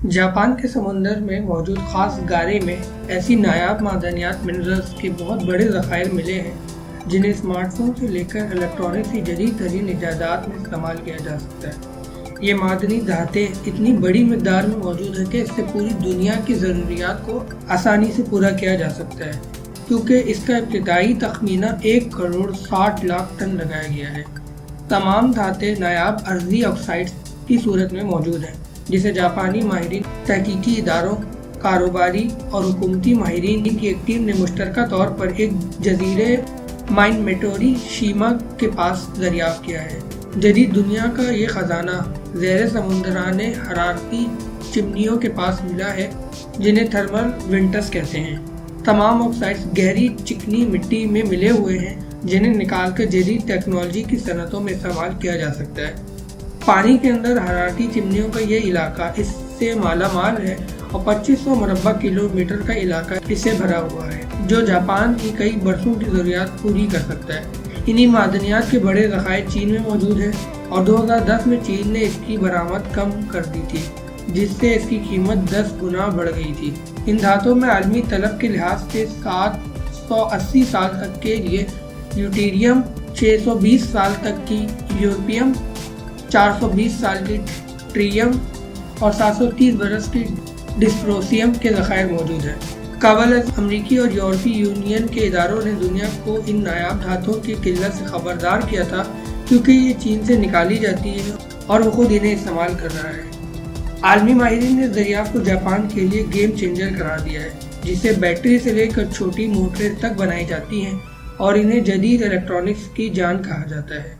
Japan के समुंदर में मौजूद खास गारे में ऐसी नायाब मादनियात मिनरल्स के बहुत बड़े ज़खायर मिले हैं जिन्हें स्मार्टफोन से लेकर इलेक्ट्रॉनिक की जदीद तरीन इजादात में इस्तेमाल किया जा सकता है। ये मादनी धातें इतनी बड़ी मिकदार में मौजूद है कि इससे पूरी दुनिया की ज़रूरियात को आसानी से पूरा किया जा सकता है, क्योंकि इसका इब्तिदाई तखमीना 1,60,00,000 टन लगाया गया है। तमाम धातें नायाब अर्जी ऑक्साइड्स की सूरत में मौजूद हैं, जिसे जापानी माहिरीन, तहकीकी इदारों, कारोबारी और हुकूमती माहिरीन की एक टीम ने मुश्तरका तौर पर एक जजीरे माइनमेटोरी शीमा के पास दरियाफ्त किया है। जदीद दुनिया का ये खजाना ज़ेरे समुंदराने हरारती चिमनियों के पास मिला है, जिन्हें थर्मल विंटर्स कहते हैं। तमाम ऑक्साइड्स गहरी चिकनी मिट्टी में मिले हुए हैं, जिन्हें निकाल कर जदीद टेक्नोलॉजी की सनतों में इस्तेमाल किया जा सकता है। पानी के अंदर हरारती चिमनियों का ये इलाका इससे माला माल है और 2500 मुरब्बा किलोमीटर का इलाका इससे भरा हुआ है, जो जापान की कई बरसों की ज़रूरियात पूरी कर सकता है। इन्हीं मादनियात के बड़े ज़खायर चीन में मौजूद है और 2010 में चीन ने इसकी बरामद कम कर दी थी, जिससे इसकी कीमत 10 गुना बढ़ गई थी। इन धातों में आलमी तलब के लिहाज से 780 साल तक के लिए ड्यूटेरियम, 620 साल तक की यूरोपियम, 420 साल की ट्रियम और 730 बरस की डिस्प्रोसियम के ज़खायर मौजूद हैं। काबल अमरीकी और यूरोपीय यूनियन के इदारों ने दुनिया को इन नायाब धातुओं की किल्लत से खबरदार किया था, क्योंकि ये चीन से निकाली जाती है और वो खुद इन्हें इस्तेमाल कर रहा है। आलमी माहिरीन ने दरियाफ्त को जापान के लिए गेम चेंजर करार दिया है, जिससे बैटरी से लेकर छोटी मोटरें तक बनाई जाती हैं और इन्हें जदीद इलेक्ट्रॉनिक्स की जान कहा जाता है।